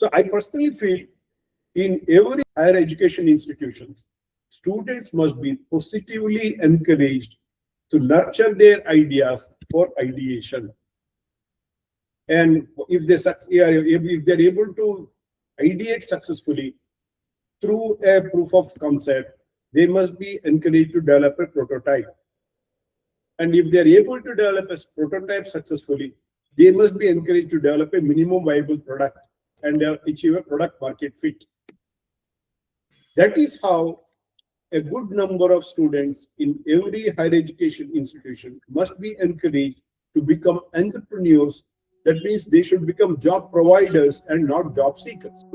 So I personally feel in every higher education institutions, students must be positively encouraged to nurture their ideas for ideation. And if they're able to ideate successfully through a proof of concept, they must be encouraged to develop a prototype. And if they're able to develop a prototype successfully, they must be encouraged to develop a minimum viable product and achieve a product market fit. That is how a good number of students in every higher education institution must be encouraged to become entrepreneurs. That means they should become job providers and not job seekers.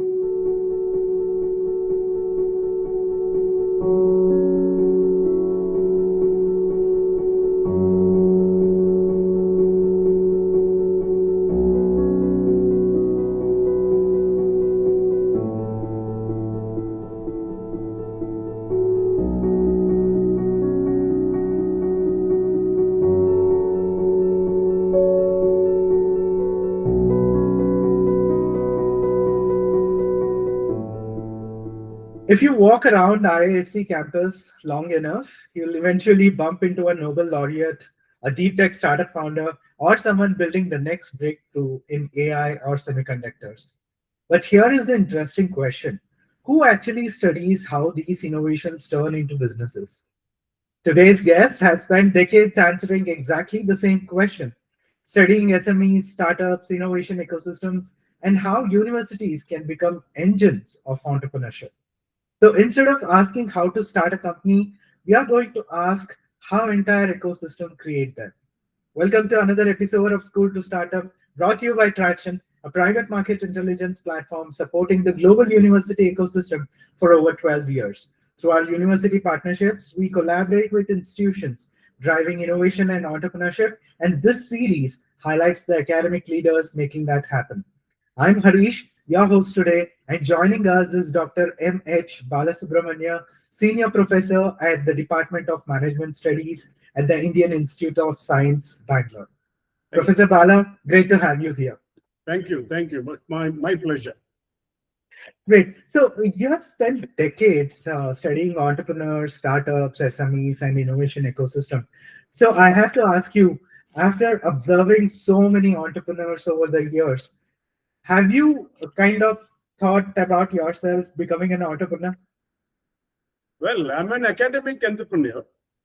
If you walk around IISc campus long enough, you'll eventually bump into a Nobel laureate, a deep tech startup founder, or someone building the next breakthrough in AI or semiconductors. But here is the interesting question. Who actually studies how these innovations turn into businesses? Today's guest has spent decades answering exactly the same question, studying SMEs, startups, innovation ecosystems, and how universities can become engines of entrepreneurship. So instead of asking how to start a company, we are going to ask how entire ecosystem create them. Welcome to another episode of School to Startup, brought to you by Tracxn, a private market intelligence platform supporting the global university ecosystem for over 12 years. Through our university partnerships, we collaborate with institutions driving innovation and entrepreneurship, and this series highlights the academic leaders making that happen. I'm Harish, your host today, and joining us is Dr. H Bala Subrahmanya, Senior Professor at the Department of Management Studies at the Indian Institute of Science, Bangalore. Professor Bala, great to have you here. Thank you. Thank you. My pleasure. Great. So you have spent decades studying entrepreneurs, startups, SMEs, and innovation ecosystem. So I have to ask you, after observing so many entrepreneurs over the years, have you kind of thought about yourself becoming an entrepreneur? Well, I'm an academic entrepreneur.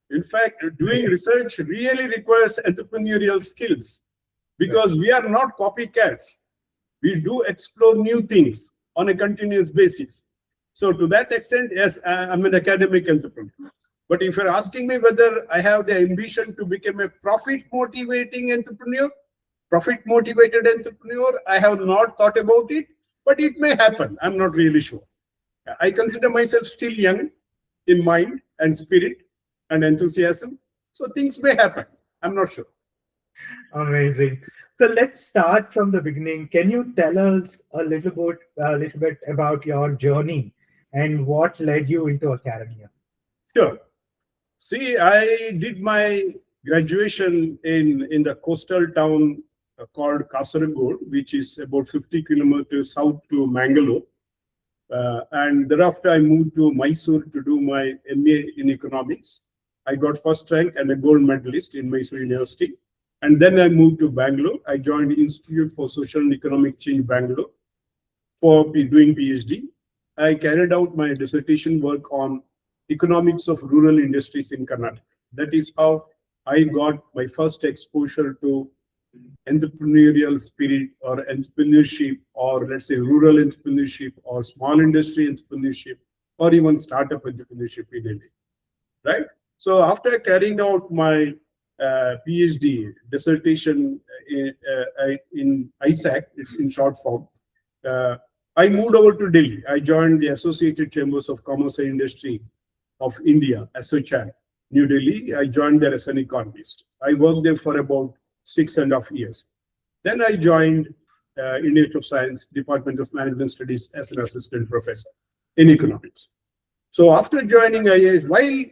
In fact, doing research really requires entrepreneurial skills because we are not copycats. We do explore new things on a continuous basis. So to that extent, yes, I'm an academic entrepreneur. But if you're asking me whether I have the ambition to become a profit-motivated entrepreneur, I have not thought about it, but it may happen. I'm not really sure. I consider myself still young in mind and spirit and enthusiasm. So things may happen. I'm not sure. Amazing. So let's start from the beginning. Can you tell us a little bit about your journey and what led you into academia? Sure. See, I did my graduation in the coastal town called Kasaragod, which is about 50 kilometers south to Mangalore. And thereafter, I moved to Mysore to do my MA in economics. I got first rank and a gold medalist in Mysore University. And then I moved to Bangalore. I joined the Institute for Social and Economic Change, Bangalore, for doing PhD. I carried out my dissertation work on economics of rural industries in Karnataka. That is how I got my first exposure to entrepreneurial spirit or entrepreneurship, or let's say rural entrepreneurship or small industry entrepreneurship, or even startup entrepreneurship in India, right? So after carrying out my PhD dissertation in IISc, it's in short form, I moved over to Delhi. I joined the Associated Chambers of Commerce and Industry of India, ASSOCHAM, New Delhi. I joined there as an economist. I worked there for about 6.5 years. Then I joined Indian Institute of Science, Department of Management Studies as an assistant professor in economics. So after joining IIS, while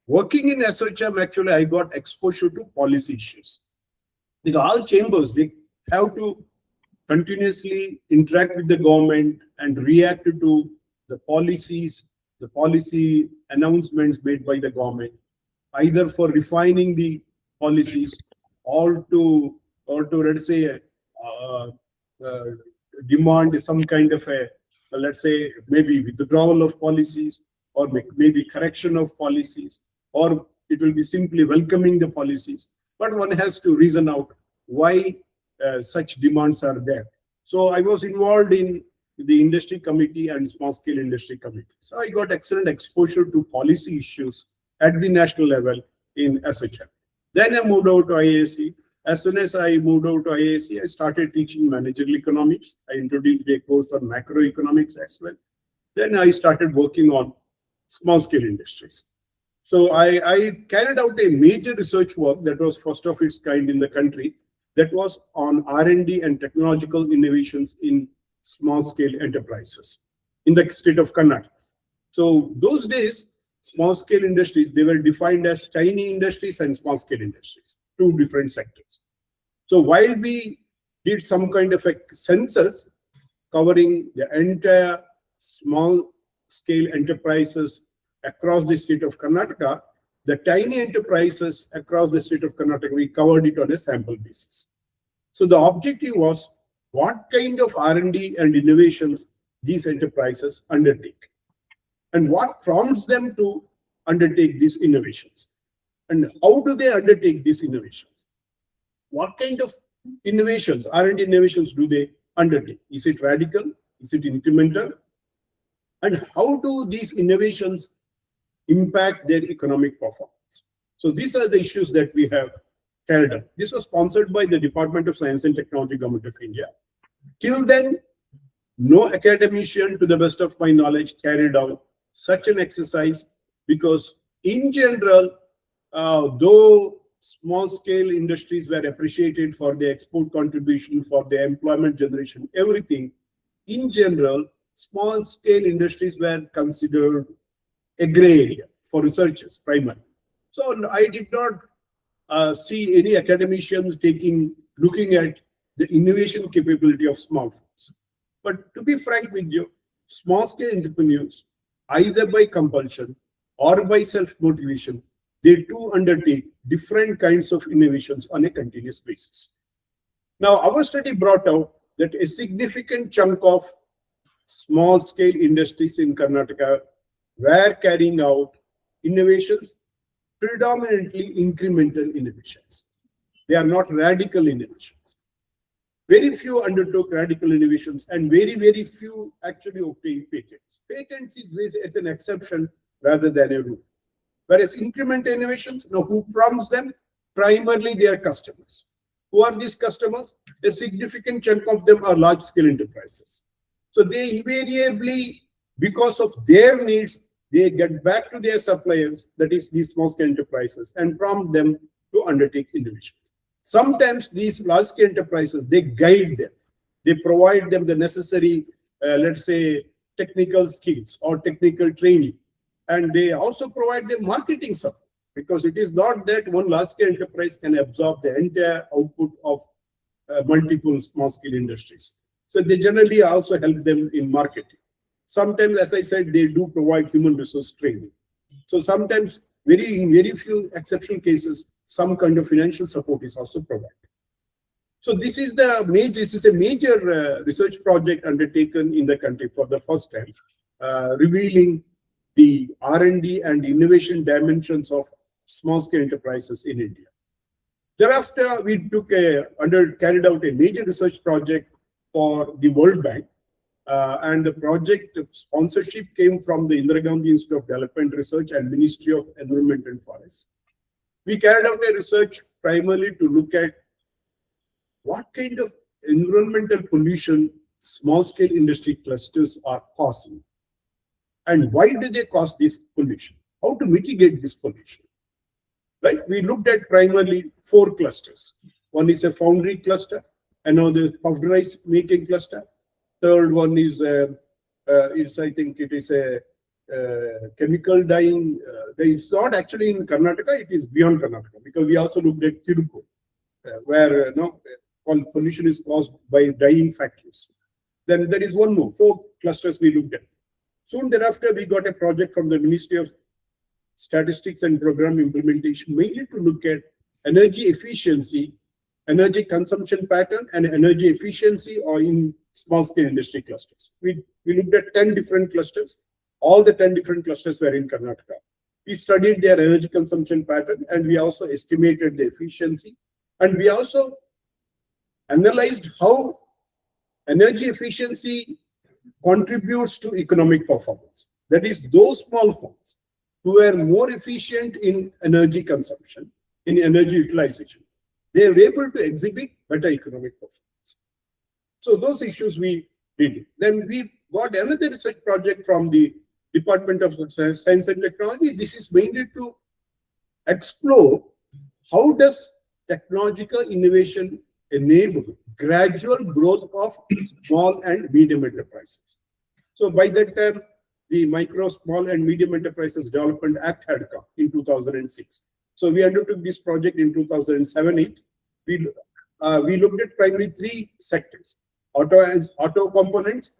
working in ASSOCHAM, actually, I got exposure to policy issues. Because all chambers, they have to continuously interact with the government and react to the policies, the policy announcements made by the government, either for refining the policies or to let's say uh, demand some kind of a let's say maybe withdrawal of policies or maybe correction of policies, or it will be simply welcoming the policies. But one has to reason out why such demands are there. So I was involved in the industry committee and small scale industry committee. So I got excellent exposure to policy issues at the national level in SHM. Then I moved out to IISc. As soon as I moved out to IISc, I started teaching managerial economics. I introduced a course on macroeconomics as well. Then I started working on small scale industries. So I carried out a major research work that was first of its kind in the country, that was on R&D and technological innovations in small scale enterprises in the state of Karnataka. So those days, small scale industries, they were defined as tiny industries and small scale industries, two different sectors. So while we did some kind of a census covering the entire small scale enterprises across the state of Karnataka, the tiny enterprises across the state of Karnataka, we covered it on a sample basis. So the objective was what kind of R&D and innovations these enterprises undertake, and what prompts them to undertake these innovations, and how do they undertake these innovations? What kind of innovations, R&D innovations, do they undertake? Is it radical? Is it incremental? And how do these innovations impact their economic performance? So these are the issues that we have carried out. This was sponsored by the Department of Science and Technology, Government of India. Till then, no academician, to the best of my knowledge, carried out such an exercise, because in general, though small-scale industries were appreciated for their export contribution, for their employment generation, everything, in general, small-scale industries were considered a gray area for researchers primarily. So I did not see any academicians looking at the innovation capability of small firms. But to be frank with you, small-scale entrepreneurs, either by compulsion or by self-motivation, they too undertake different kinds of innovations on a continuous basis. Now, our study brought out that a significant chunk of small-scale industries in Karnataka were carrying out innovations, predominantly incremental innovations. They are not radical innovations. Very few undertook radical innovations, and very, very few actually obtained patents. Patents is an exception rather than a rule. Whereas incremental innovations, who prompts them? Primarily their customers. Who are these customers? A significant chunk of them are large-scale enterprises. So they invariably, because of their needs, they get back to their suppliers, that is these small-scale enterprises, and prompt them to undertake innovations. Sometimes these large-scale enterprises, they guide them. They provide them the necessary, let's say, technical skills or technical training. And they also provide them marketing support, because it is not that one large-scale enterprise can absorb the entire output of multiple small-scale industries. So they generally also help them in marketing. Sometimes, as I said, they do provide human resource training. So sometimes, in very few exceptional cases, some kind of financial support is also provided. So this is a major research project undertaken in the country for the first time, revealing the R&D and innovation dimensions of small-scale enterprises in India. Thereafter, we carried out a major research project for the World Bank, and the project sponsorship came from the Indira Gandhi Institute of Development Research and Ministry of Environment and Forests. We carried out a research primarily to look at what kind of environmental pollution small-scale industry clusters are causing, and why do they cause this pollution? How to mitigate this pollution? Right? We looked at primarily 4 clusters. One is a foundry cluster, another is puffed rice making cluster. Third one is, I think it is a chemical dyeing. It's not actually in Karnataka, it is beyond Karnataka, because we also looked at Tirupur, where pollution is caused by dyeing factories. Then there is one more, 4 clusters we looked at. Soon thereafter, we got a project from the Ministry of Statistics and Program Implementation, mainly to look at energy efficiency, energy consumption pattern, and energy efficiency or in small-scale industry clusters. We looked at 10 different clusters. All the 10 different clusters were in Karnataka. We studied their energy consumption pattern, and we also estimated the efficiency. And we also analyzed how energy efficiency contributes to economic performance. That is, those small firms who are more efficient in energy consumption, in energy utilization, they are able to exhibit better economic performance. So those issues we did. Then we got another research project from the Department of Science and Technology. This is mainly to explore how does technological innovation enable gradual growth of small and medium enterprises. So by that time, the Micro, Small and Medium Enterprises Development Act had come in 2006. So we undertook this project in 2007-8. We looked at primarily 3 sectors: auto components,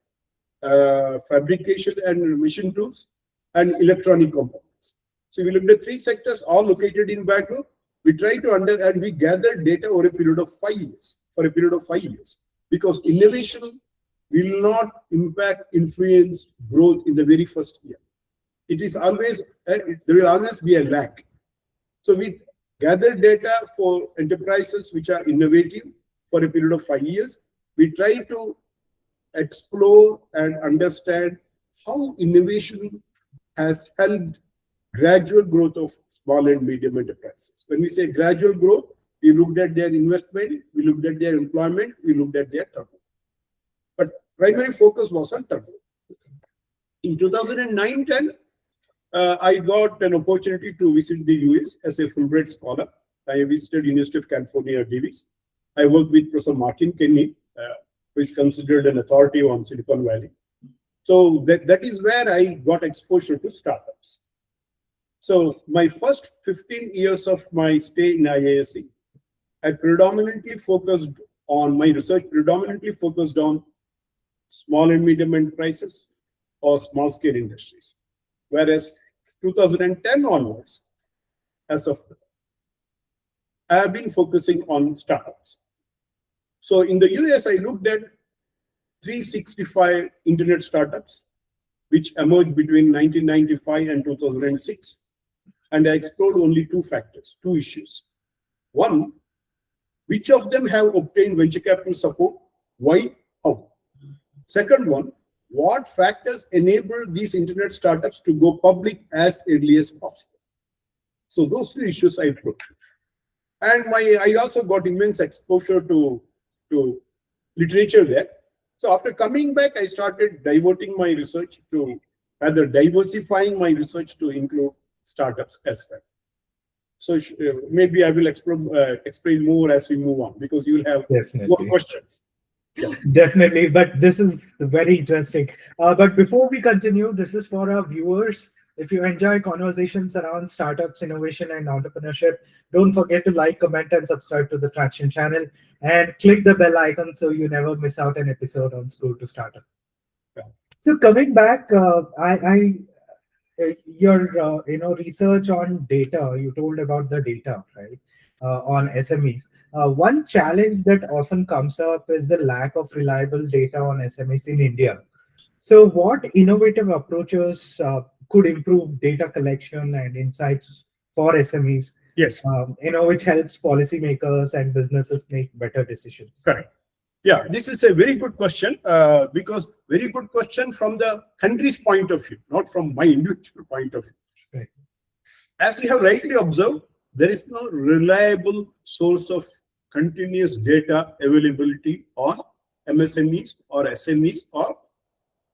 fabrication and machine tools, and electronic components. So we looked at 3 sectors, all located in Bangalore. We tried to and we gathered data over a period of 5 years, because innovation will not influence growth in the very first year. It is always, there will always be a lag. So we gathered data for enterprises which are innovative for a period of 5 years. We try to explore and understand how innovation has helped gradual growth of small and medium enterprises. When we say gradual growth, we looked at their investment, we looked at their employment, we looked at their turnover. But primary focus was on turnover. In 2009-10, I got an opportunity to visit the US as a Fulbright scholar. I visited University of California, Davis. I worked with Professor Martin Kenney, who is considered an authority on Silicon Valley. So that is where I got exposure to startups. So my first 15 years of my stay in IISc, I predominantly focused on my research, predominantly focused on small and medium enterprises or small scale industries. Whereas 2010 onwards, as of now, I have been focusing on startups. So in the US, I looked at 365 internet startups, which emerged between 1995 and 2006. And I explored only 2 factors, 2 issues. One, which of them have obtained venture capital support? Why? How? Second one, what factors enable these internet startups to go public as early as possible? So those 2 issues I put. And I also got immense exposure to literature there. So after coming back, I started diverting my research to, rather diversifying my research to include startups as well. So maybe I will explain more as we move on, because you will have more questions. Yeah. Definitely, but this is very interesting. But before we continue, this is for our viewers. If you enjoy conversations around startups, innovation, and entrepreneurship, don't forget to like, comment, and subscribe to the Tracxn channel, and click the bell icon so you never miss out an episode on School to Startup. Yeah. So coming back, your research on data, you told about the data, right, on SMEs. One challenge that often comes up is the lack of reliable data on SMEs in India. So what innovative approaches could improve data collection and insights for SMEs? Yes. Which helps policymakers and businesses make better decisions. Correct. Yeah, this is a very good question, because very good question from the country's point of view, not from my individual point of view. Right. As we have rightly observed, there is no reliable source of continuous data availability on MSMEs or SMEs or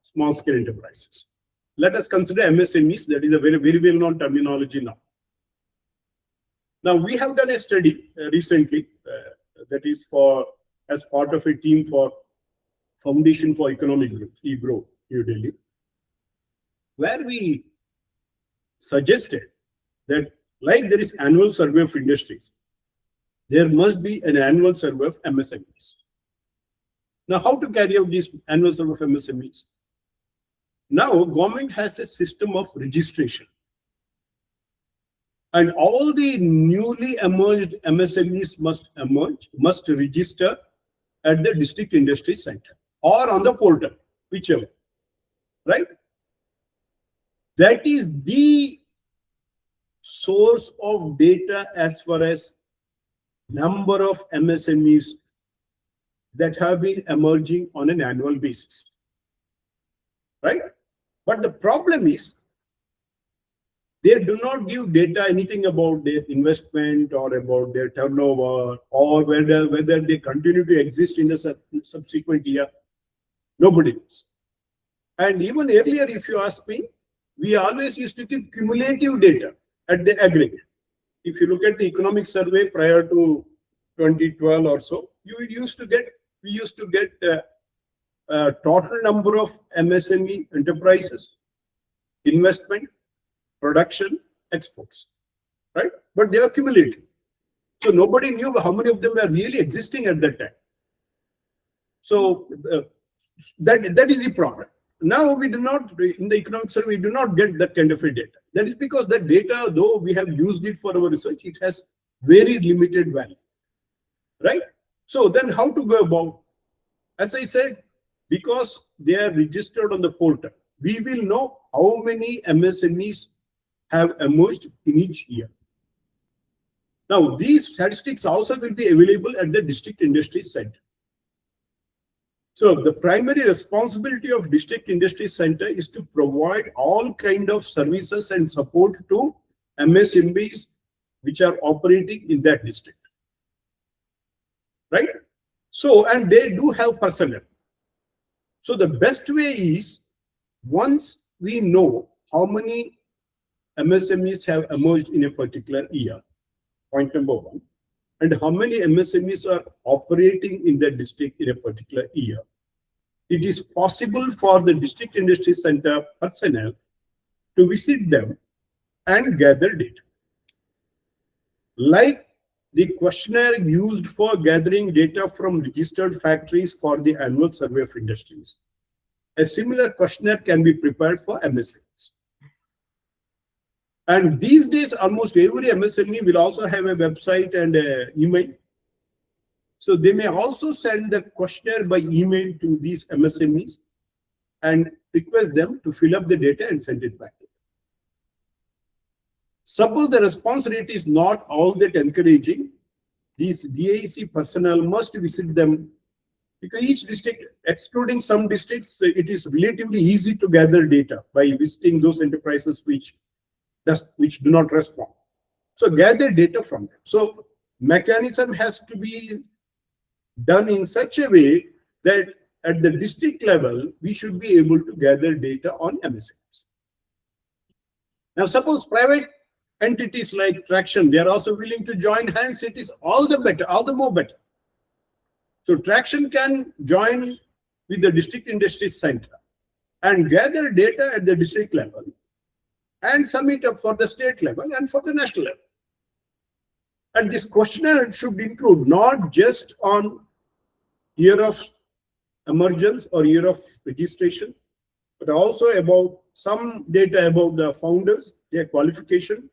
small scale enterprises. Let us consider MSMEs. That is a very, very well-known terminology now. Now, we have done a study recently that is as part of a team for Foundation for Economic Growth, eGrow, New Delhi, where we suggested that, like there is annual survey of industries, there must be an annual survey of MSMEs. Now, how to carry out this annual survey of MSMEs? Now, government has a system of registration. And all the newly emerged MSMEs must register at the district industry center or on the portal, whichever, right? That is the source of data as far as number of MSMEs that have been emerging on an annual basis, right? But the problem is, they do not give data anything about their investment or about their turnover or whether they continue to exist in the subsequent year. Nobody knows. And even earlier, if you ask me, we always used to give cumulative data at the aggregate. If you look at the economic survey prior to 2012 or so, we used to get total number of MSME enterprises, investment, production, exports, right? But they were cumulative. So nobody knew how many of them were really existing at that time. So that is the problem. Now we do not, in the economic survey, we do not get that kind of a data. That is because that data, though we have used it for our research, it has very limited value, right? So then how to go about? As I said, because they are registered on the portal, we will know how many MSMEs have emerged in each year. Now, these statistics also will be available at the district industry center. So the primary responsibility of district industry center is to provide all kind of services and support to MSMEs which are operating in that district, right? So, and they do have personnel. So the best way is, once we know how many MSMEs have emerged in a particular year, point number one, and how many MSMEs are operating in that district in a particular year, it is possible for the district industry center personnel to visit them and gather data. Like the questionnaire used for gathering data from registered factories for the annual survey of industries, a similar questionnaire can be prepared for MSMEs. And these days, almost every MSME will also have a website and an email. So they may also send the questionnaire by email to these MSMEs and request them to fill up the data and send it back. Suppose the response rate is not all that encouraging, these DIC personnel must visit them, because each district, excluding some districts, it is relatively easy to gather data by visiting those enterprises which do not respond. So gather data from them. So mechanism has to be done in such a way that at the district level, we should be able to gather data on MSMEs. Now, suppose private entities like Tracxn, they are also willing to join hands, it is all the better, all the more better. So Tracxn can join with the district industry center and gather data at the district level and submit up for the state level and for the national level. And this questionnaire should include not just on year of emergence or year of registration, but also about some data about the founders, their qualification,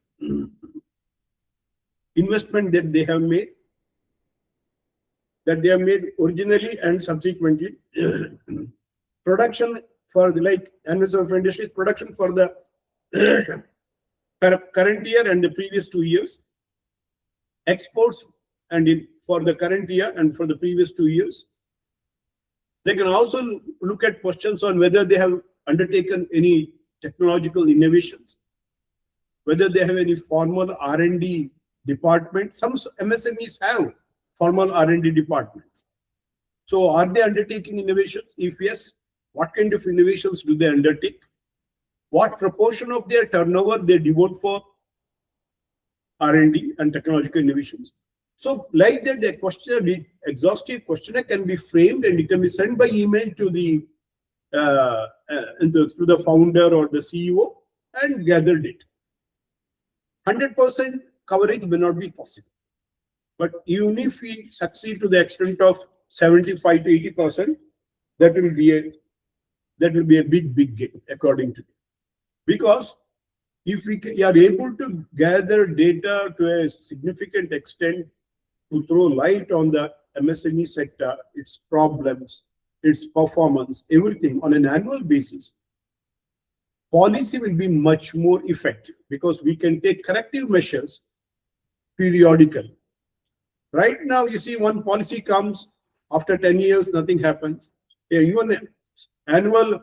investment that they have made originally and subsequently, production for the, like annual survey of industry, production for the current year and the previous 2 years, exports and for the current year and for the previous 2 years. They can also look at questions on whether they have undertaken any technological innovations, whether they have any formal R&D department. Some MSMEs have formal R&D departments. So are they undertaking innovations? If yes, what kind of innovations do they undertake? What proportion of their turnover they devote for R&D and technological innovations? So like that, the questionnaire, the exhaustive questionnaire can be framed and it can be sent by email to the through the founder or the CEO and gather data. 100% coverage may not be possible. But even if we succeed to the extent of 75 to 80%, that will be a big gain, according to me. Because if we are able to gather data to a significant extent to throw light on the MSME sector, its problems, its performance, everything on an annual basis, policy will be much more effective because we can take corrective measures periodically. Right now, you see one policy comes, after 10 years, nothing happens. Even annual,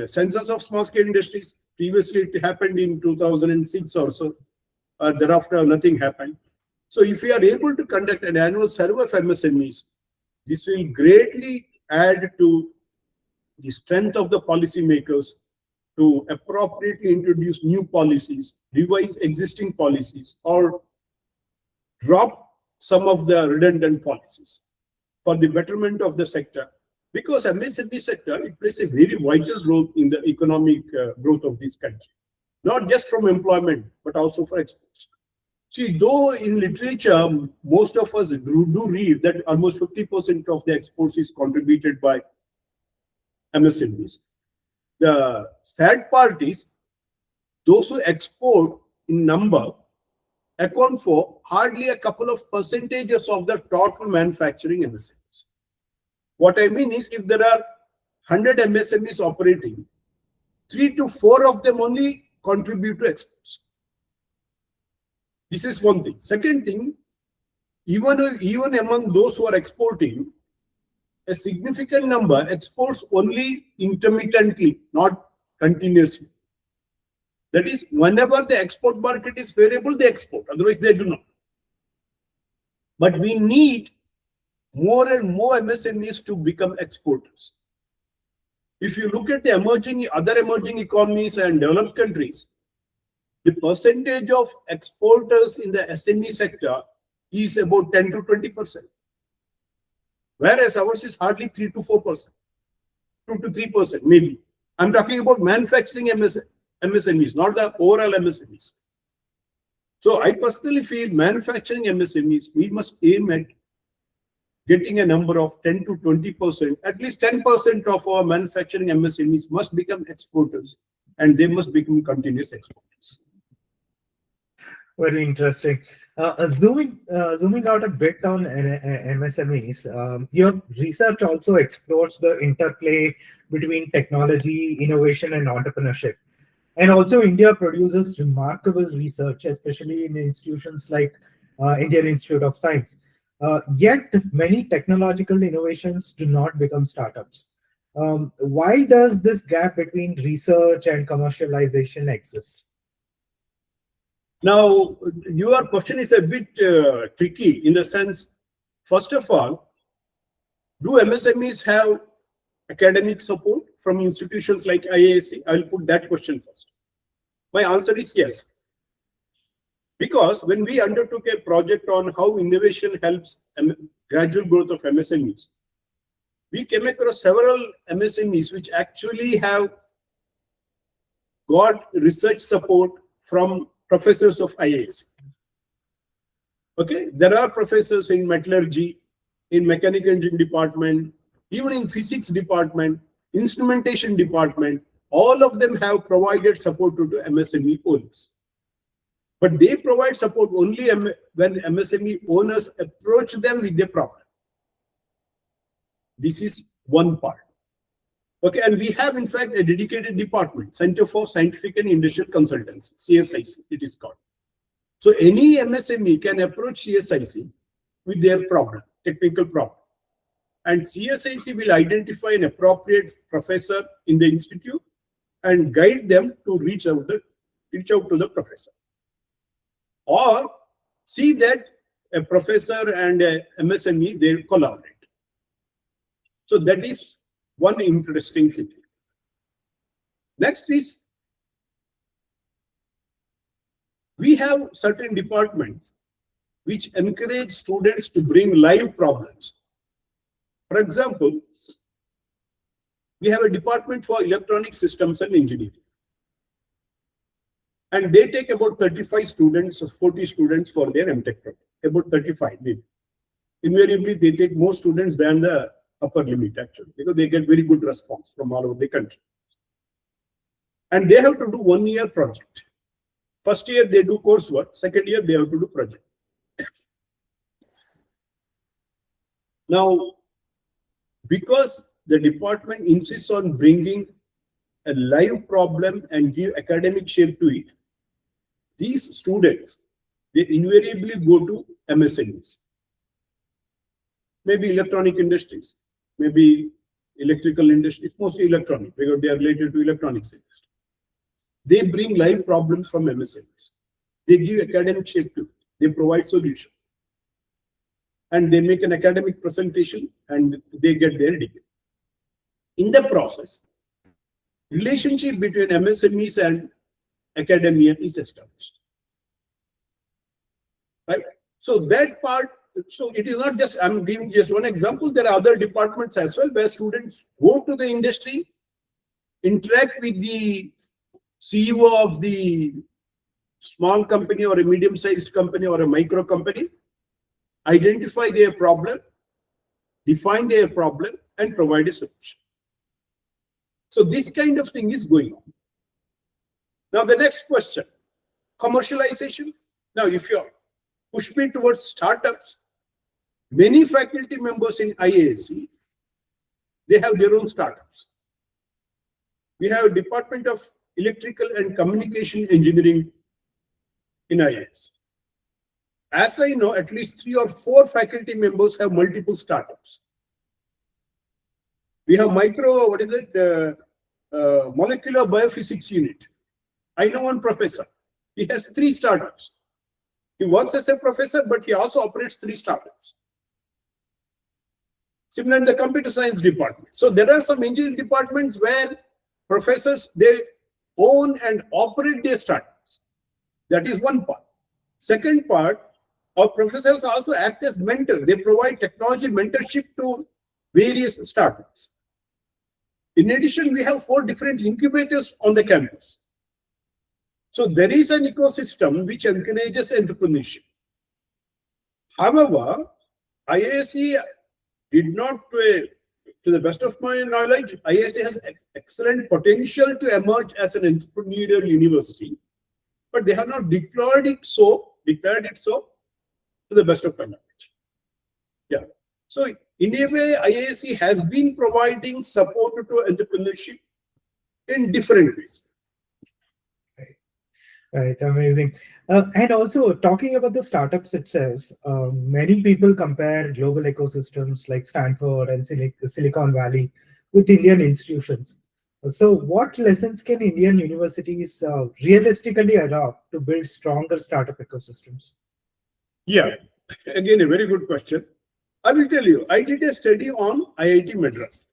census of small scale industries, previously it happened in 2006 or so. Thereafter, nothing happened. So if we are able to conduct an annual survey of MSMEs, this will greatly add to the strength of the policymakers to appropriately introduce new policies, revise existing policies, or drop some of the redundant policies for the betterment of the sector. Because MSME sector, it plays a very vital role in the economic growth of this country, not just from employment, but also for exports. See, though in literature, most of us do read that almost 50% of the exports is contributed by MSMEs. The sad part is those who export in number account for hardly a couple of percentages of the total manufacturing MSMEs. What I mean is, if there are 100 MSMEs operating, 3 to 4 of them only contribute to exports. This is one thing. Second thing, even among those who are exporting, a significant number exports only intermittently, not continuously. That is, whenever the export market is favorable, they export. Otherwise, they do not. But we need more and more MSMEs to become exporters. If you look at the other emerging economies and developed countries, the percentage of exporters in the SME sector is about 10 to 20%. Whereas ours is hardly 3 to 4%, 2 to 3% maybe. I'm talking about manufacturing MSMEs, not the overall MSMEs. So I personally feel manufacturing MSMEs, we must aim at getting a number of 10 to 20%, at least 10% of our manufacturing MSMEs must become exporters, and they must become continuous exporters. Very interesting. Zooming out a bit on MSMEs, your research also explores the interplay between technology, innovation, and entrepreneurship. And also, India produces remarkable research, especially in institutions like Indian Institute of Science. Yet, many technological innovations do not become startups. Why does this gap between research and commercialization exist? Now, your question is a bit tricky in the sense, first of all, do MSMEs have academic support from institutions like IISc? I will put that question first. My answer is yes. Because when we undertook a project on how innovation helps gradual growth of MSMEs, we came across several MSMEs which actually have got research support from professors of IISc. Okay, there are professors in metallurgy, in mechanical engineering department, even in physics department, instrumentation department. All of them have provided support to MSME owners. But they provide support only when MSME owners approach them with their problem. This is one part. Okay, and we have in fact a dedicated department, Center for Scientific and Industrial Consultancy, CSIC it is called. So any MSME can approach CSIC with their problem, technical problem. And CSIC will identify an appropriate professor in the institute and guide them to reach out to the professor. Or see that a professor and a MSME, they collaborate. So that is one interesting thing. Next is, we have certain departments which encourage students to bring live problems. For example, we have a department for electronic systems and engineering. And they take about 35 students or 40 students for their MTech program. about 35. Invariably, they take more students than the upper limit, actually, because they get very good response from all over the country. And they have to do 1 year project. First year, they do coursework. Second year, they have to do project. Now, because the department insists on bringing a live problem and give academic shape to it, these students, they invariably go to MSMEs. Maybe electronic industries, maybe electrical industries, mostly electronic, because they are related to electronics industry. They bring live problems from MSMEs. They give academic shape to it. They provide solutions. And they make an academic presentation and they get their degree. In the process, relationship between MSMEs and academia is established. Right? So that part, so it is not just, I'm giving just one example. There are other departments as well where students go to the industry, interact with the CEO of the small company or a medium-sized company or a micro company, identify their problem, define their problem, and provide a solution. So this kind of thing is going on. Now the next question, commercialization. Now if you push me towards startups, many faculty members in IISc, they have their own startups. We have a Department of Electrical and Communication Engineering in IISc. As I know, at least 3 or 4 faculty members have multiple startups. We have molecular biophysics unit. I know one professor. He has 3 startups. He works as a professor, but he also operates 3 startups. Similar in the computer science department. So there are some engineering departments where professors, they own and operate their startups. That is one part. Second part, our professors also act as mentors. They provide technology mentorship to various startups. In addition, we have 4 different incubators on the campus. So there is an ecosystem which encourages entrepreneurship. However, IISc did not, to the best of my knowledge, IISc has excellent potential to emerge as an entrepreneurial university, but they have not declared it so to the best of my knowledge. Yeah. So in a way, IISc has been providing support to entrepreneurship in different ways. Right, amazing. And also talking about the startups itself, many people compare global ecosystems like Stanford and Silicon Valley with Indian institutions. So what lessons can Indian universities realistically adopt to build stronger startup ecosystems? Yeah, again, a very good question. I will tell you, I did a study on IIT Madras.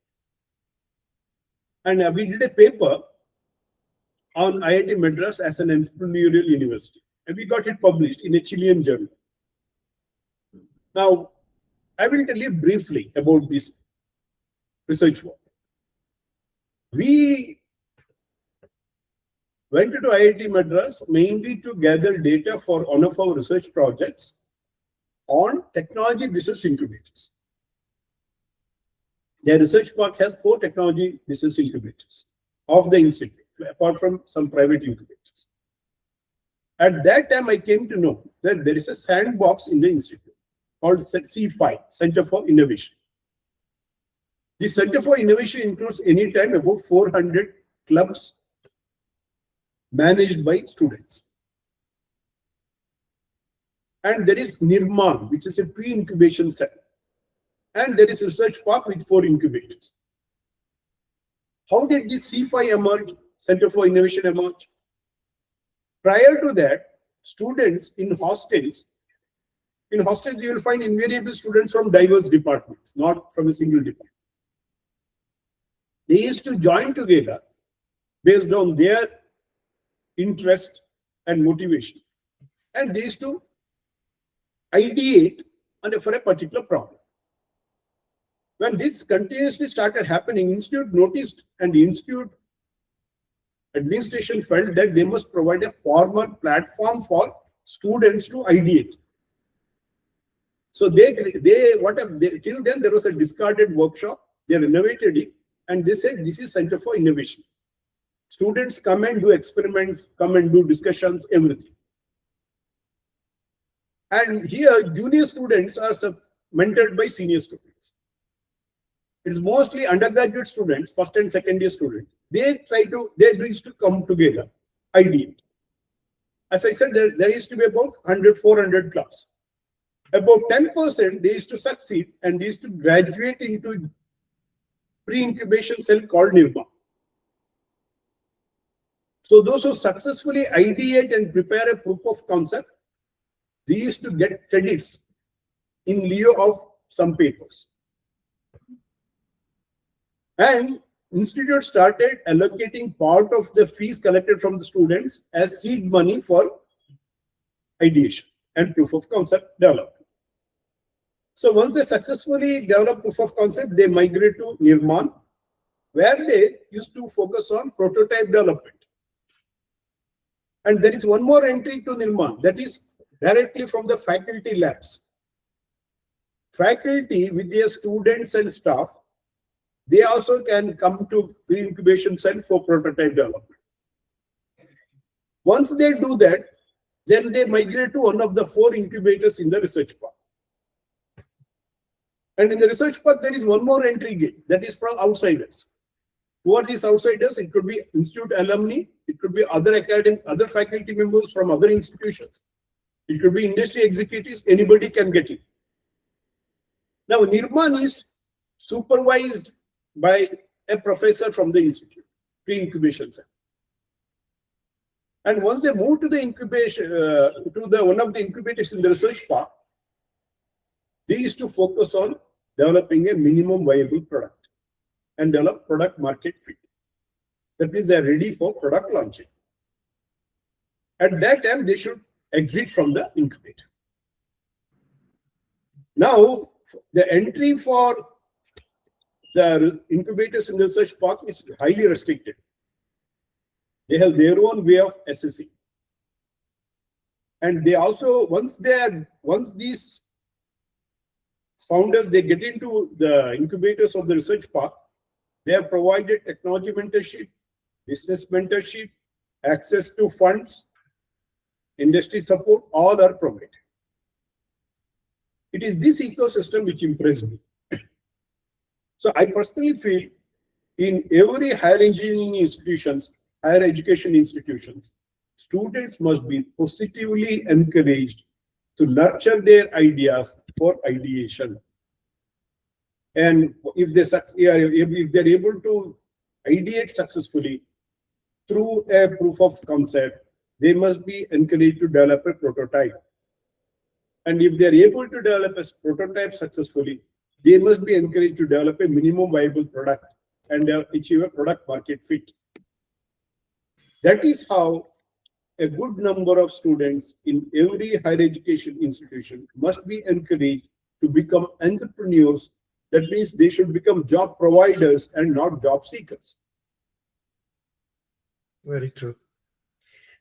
And we did a paper on IIT Madras as an entrepreneurial university. And we got it published in a Chilean journal. Now, I will tell you briefly about this research work. We went to IIT Madras mainly to gather data for one of our research projects on technology business incubators. The research park has 4 technology business incubators of the institute, apart from some private incubators. At that time, I came to know that there is a sandbox in the institute called C5, Center for Innovation. The Center for Innovation includes anytime about 400 clubs managed by students. And there is Nirman, which is a pre-incubation center. And there is a research park with 4 incubators. How did this C5 emerge, Center for Innovation emerge? Prior to that, students in hostels you will find invariable students from diverse departments, not from a single department. They used to join together based on their interest and motivation. And they used to ideate for a particular problem. When this continuously started happening, institute noticed, and the institute administration felt that they must provide a formal platform for students to ideate. So till then there was a discarded workshop. They renovated it and they said this is Center for Innovation. Students come and do experiments, come and do discussions, everything. And here junior students are mentored by senior students. It's mostly undergraduate students, first and second year students. They used to come together, ideate. As I said, there used to be about 100, 400 clubs. About 10% they used to succeed and they used to graduate into pre-incubation cell called Nirma. So those who successfully ideate and prepare a proof of concept, they used to get credits in lieu of some papers. And institute started allocating part of the fees collected from the students as seed money for ideation and proof of concept development. So once they successfully develop proof of concept, they migrate to Nirman, where they used to focus on prototype development. And there is one more entry to Nirman, that is directly from the faculty labs. Faculty with their students and staff, they also can come to pre-incubation cell for prototype development. Once they do that, then they migrate to one of the 4 incubators in the research park. And in the research park, there is one more entry gate, that is from outsiders. Who are these outsiders? It could be institute alumni, it could be other faculty members from other institutions, it could be industry executives, anybody can get in. Now, Nirman is supervised by a professor from the institute, pre-incubation center. And once they move to the incubation, one of the incubators in the research park, they used to focus on developing a minimum viable product and develop product market fit. That means they are ready for product launching. At that time, they should exit from the incubator. Now, the entry for the incubators in the research park is highly restricted. They have their own way of assessing. And they also, once these founders, they get into the incubators of the research park, they are provided technology mentorship, business mentorship, access to funds, industry support, all are provided. It is this ecosystem which impressed me. So I personally feel in every higher engineering institutions, higher education institutions, students must be positively encouraged to nurture their ideas for ideation. And if they're able to ideate successfully through a proof of concept, they must be encouraged to develop a prototype. And if they're able to develop a prototype successfully, they must be encouraged to develop a minimum viable product and achieve a product market fit. That is how a good number of students in every higher education institution must be encouraged to become entrepreneurs. That means they should become job providers and not job seekers. Very true.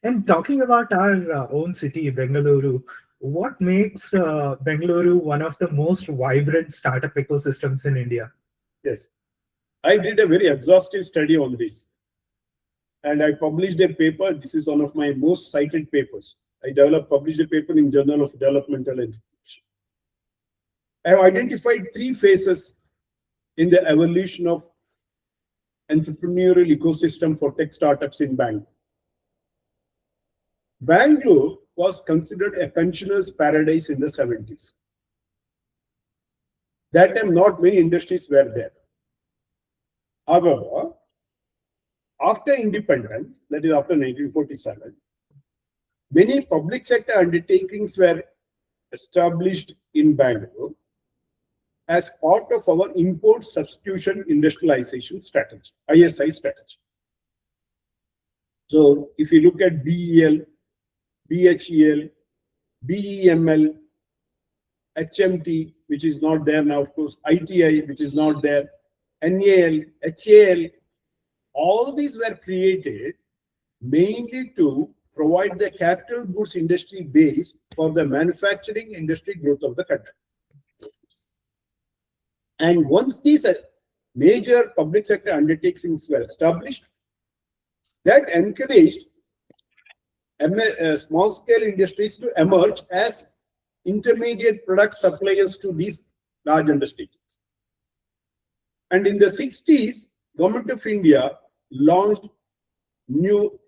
And talking about our own city, Bengaluru, what makes Bengaluru one of the most vibrant startup ecosystems in India? Yes, I did a very exhaustive study on this. And I published a paper. This is one of my most cited papers. I published a paper in Journal of Developmental Education. I have identified 3 phases in the evolution of entrepreneurial ecosystem for tech startups in Bangalore. Bangalore was considered a pensioner's paradise in the 70s. That time, not many industries were there. However, after independence, that is after 1947, many public sector undertakings were established in Bangalore as part of our import substitution industrialization strategy, ISI strategy. So if you look at BEL, BHEL, BEML, HMT, which is not there now, of course, ITI, which is not there, NAL, HAL, all these were created mainly to provide the capital goods industry base for the manufacturing industry growth of the country. And once these major public sector undertakings were established, that encouraged small scale industries to emerge as intermediate product suppliers to these large undertakings. And in the 60s, Government of India launched new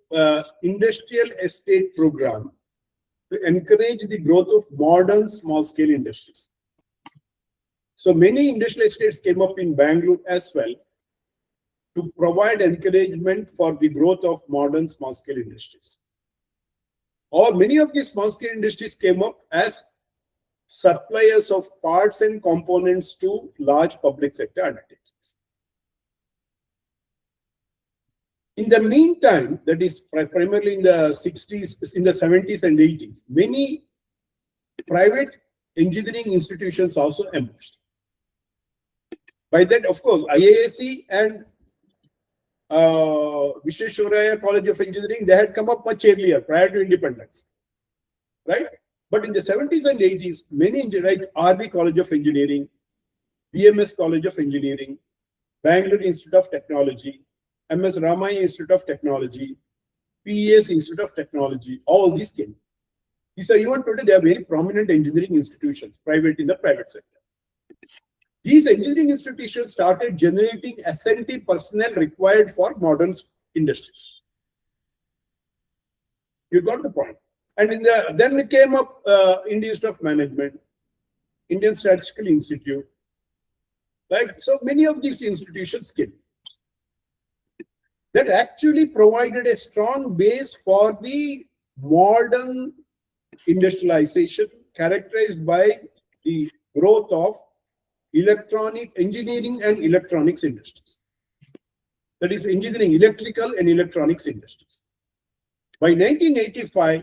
industrial estate program to encourage the growth of modern small-scale industries. So many industrial estates came up in Bangalore as well to provide encouragement for the growth of modern small-scale industries. Or many of these small-scale industries came up as suppliers of parts and components to large public sector undertakings. In the meantime, that is primarily in the 60s, in the 70s and 80s, many private engineering institutions also emerged. By that, of course, IISc and Visvesvaraya College of Engineering, they had come up much earlier, prior to independence, right? But in the 70s and 80s, many, like RV College of Engineering, BMS College of Engineering, Bangalore Institute of Technology, MS Ramaya Institute of Technology, PES Institute of Technology, all these came. These are even today, they are very prominent engineering institutions, private in the private sector. These engineering institutions started generating S&T personnel required for modern industries. You got the point. And then it came up Indian Institute of Management, Indian Statistical Institute, right? So many of these institutions came. That actually provided a strong base for the modern industrialization characterized by the growth of electronic engineering and electronics industries. That is engineering, electrical and electronics industries. By 1985,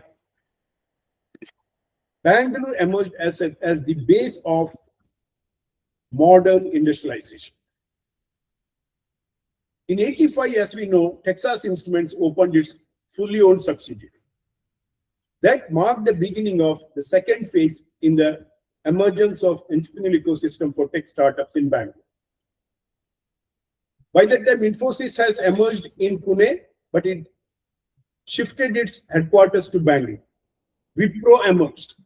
Bangalore emerged as the base of modern industrialization. In 85, as we know, Texas Instruments opened its fully owned subsidiary. That marked the beginning of the second phase in the emergence of entrepreneurial ecosystem for tech startups in Bangalore. By that time, Infosys has emerged in Pune, but it shifted its headquarters to Bangalore. Wipro emerged.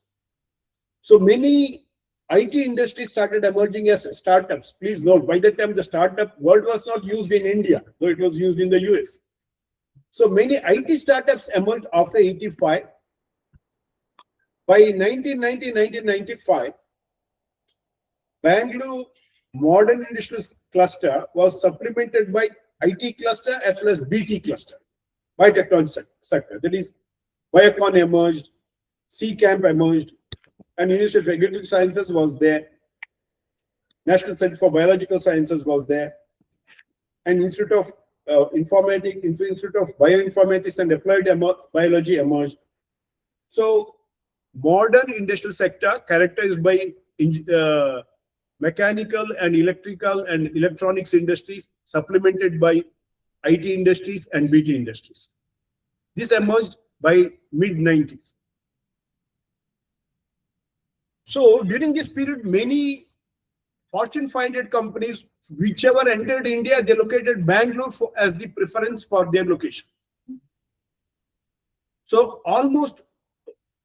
So many IT industries started emerging as startups. Please note, by that time, the startup word was not used in India, though it was used in the US. So many IT startups emerged after 85. By 1990-1995, Bangalore Modern Industrial Cluster was supplemented by IT cluster as well as BT cluster, biotechnology sector. That is, Biocon emerged, C-Camp emerged, and University of Regulatory Sciences was there. National Center for Biological Sciences was there, and Institute of Institute of Bioinformatics and Applied Biology emerged. So, modern industrial sector characterized by mechanical and electrical and electronics industries, supplemented by IT industries and BT industries. This emerged by mid-90s. So during this period, many Fortune 500 companies, whichever entered India, they located Bangalore as the preference for their location. So almost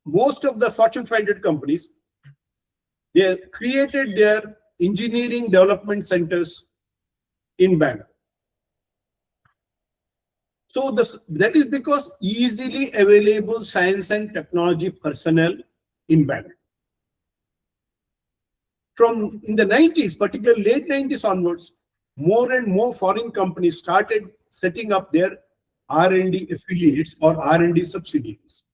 most of the Fortune 500 companies, they created their engineering development centers in Bangalore. So that is because easily available science and technology personnel in Bangalore. From in the 90s, particularly late 90s onwards, more and more foreign companies started setting up their R&D affiliates or R&D subsidiaries.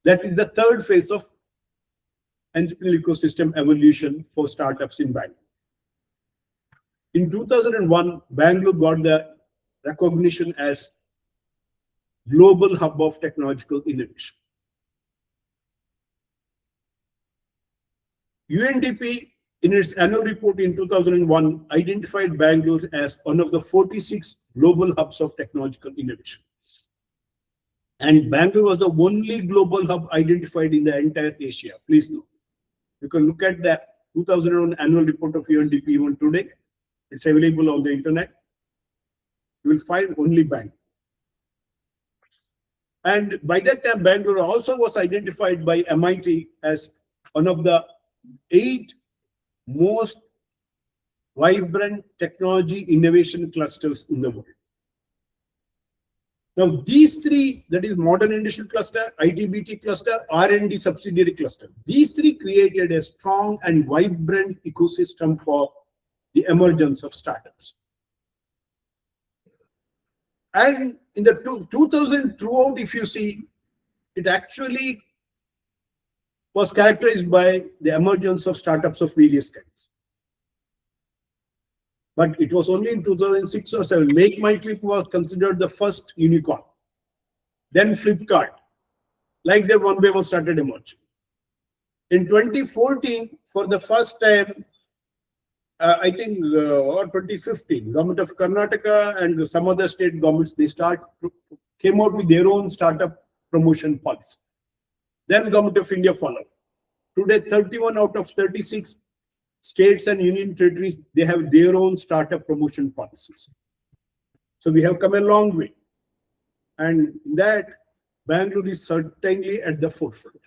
That is the third phase of entrepreneurial ecosystem evolution for startups in Bangalore. In 2001, Bangalore got the recognition as global hub of technological innovation. UNDP, in its annual report in 2001, identified Bangalore as one of the 46 global hubs of technological innovation. And Bangalore was the only global hub identified in the entire Asia. Please note. You can look at the 2001 annual report of UNDP even today. It's available on the internet. You will find only Bangalore. And by that time, Bangalore also was identified by MIT as one of the 8 most vibrant technology innovation clusters in the world. Now, these 3, that is modern industrial cluster, IT-BT cluster, R&D subsidiary cluster, these 3 created a strong and vibrant ecosystem for the emergence of startups. And in the 2000 throughout, if you see, it actually was characterized by the emergence of startups of various kinds. But it was only in 2006 or 7, Make My Trip was considered the first unicorn. Then Flipkart, like that, one by one started emerging. In 2014, for the first time, I think, or 2015, government of Karnataka and some other state governments, they came out with their own startup promotion policy. Then government of India followed. Today, 31 out of 36 states and union territories, they have their own startup promotion policies. So we have come a long way. And that Bangalore is certainly at the forefront.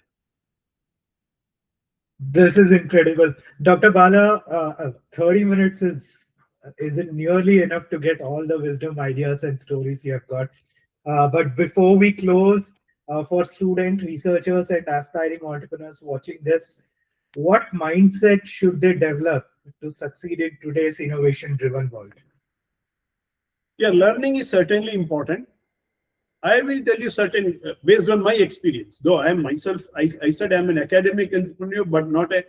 This is incredible. Dr. Bala, 30 minutes isn't nearly enough to get all the wisdom, ideas, and stories you have got. But before we close, for student researchers and aspiring entrepreneurs watching this, what mindset should they develop to succeed in today's innovation-driven world? Yeah, learning is certainly important. I will tell you certain, based on my experience, though I am myself, I said I'm an academic entrepreneur, but not a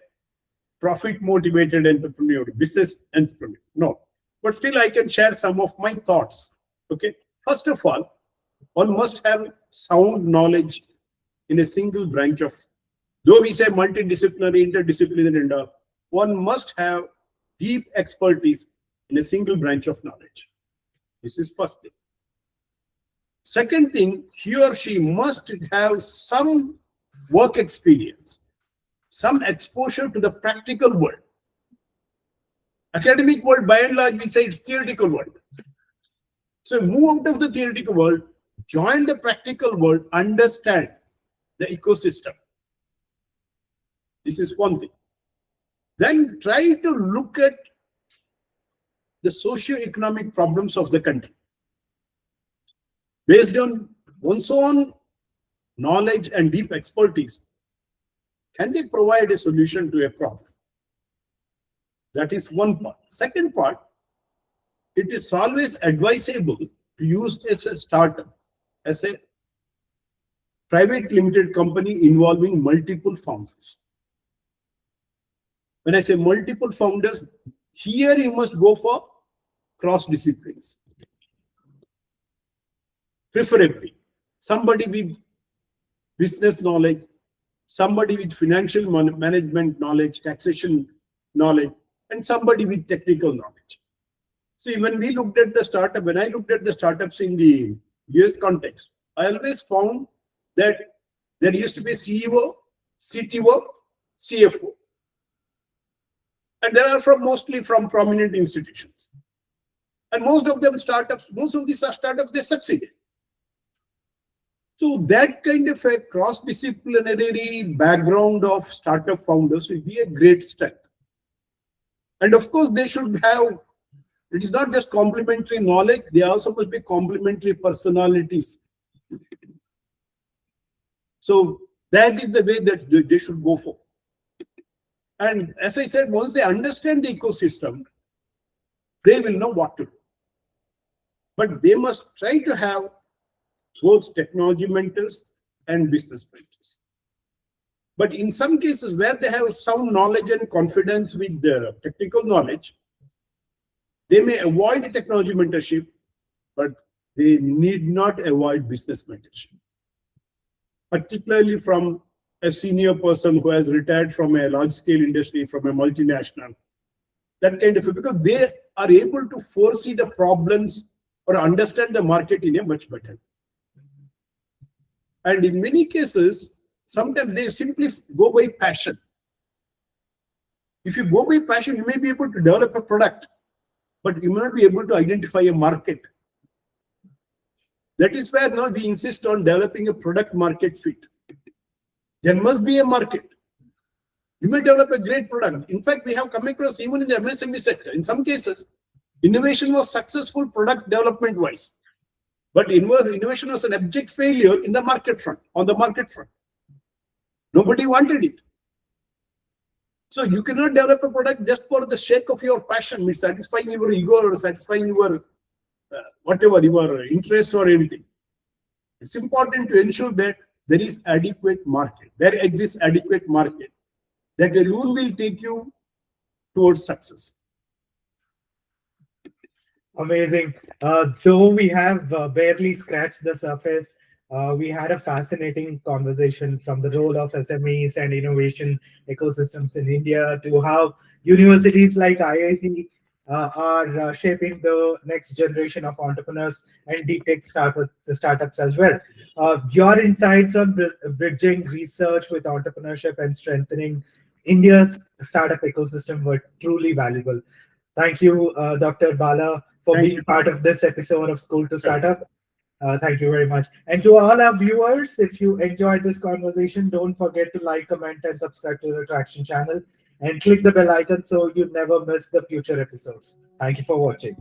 profit-motivated entrepreneur, business entrepreneur. No, but still I can share some of my thoughts. Okay, first of all, one must have sound knowledge in a single branch of, though we say multidisciplinary, interdisciplinary, and all, one must have deep expertise in a single branch of knowledge. This is first thing. Second thing, he or she must have some work experience, some exposure to the practical world. Academic world, by and large, we say it's theoretical world. So move out of the theoretical world, join the practical world, understand the ecosystem. This is one thing. Then try to look at the socio-economic problems of the country. Based on one's own knowledge and deep expertise, can they provide a solution to a problem? That is one part. Second part, it is always advisable to use as a startup, as a private limited company involving multiple founders. When I say multiple founders, here you must go for cross disciplines. Preferably, somebody with business knowledge, somebody with financial management knowledge, taxation knowledge, and somebody with technical knowledge. So when we looked at the startup, when I looked at the startups in the US context, I always found that there used to be CEO, CTO, CFO. And they are mostly from prominent institutions. And most of these startups, they succeeded. So that kind of a cross-disciplinary background of startup founders will be a great strength. And of course, they should have, it is not just complementary knowledge, they also must be complementary personalities. So that is the way that they should go for. And as I said, once they understand the ecosystem, they will know what to do. But they must try to have both technology mentors and business mentors. But in some cases where they have some knowledge and confidence with the technical knowledge, they may avoid technology mentorship, but they need not avoid business mentorship. Particularly from a senior person who has retired from a large-scale industry, from a multinational, that kind of, because they are able to foresee the problems or understand the market in a much better way. And in many cases, sometimes they simply go by passion. If you go by passion, you may be able to develop a product, but you may not be able to identify a market. That is where now we insist on developing a product market fit. There must be a market. You may develop a great product. In fact, we have come across even in the MSME sector, in some cases, innovation was successful product development wise, but innovation was an abject failure in the market front, on the market front. Nobody wanted it. So you cannot develop a product just for the sake of your passion, satisfying your ego or satisfying your whatever, your interest or anything. It's important to ensure that there is adequate market. There exists adequate market. That alone will take you towards success. Amazing. Though we have barely scratched the surface, we had a fascinating conversation from the role of SMEs and innovation ecosystems in India to how universities like IIT are shaping the next generation of entrepreneurs and deep tech startups as well. Your insights on bridging research with entrepreneurship and strengthening India's startup ecosystem were truly valuable. Thank you, Dr. Bala, for being part of this episode of School to Startup. Thank you very much. And to all our viewers, if you enjoyed this conversation, don't forget to like, comment, and subscribe to the Tracxn channel and click the bell icon so you never miss the future episodes. Thank you for watching.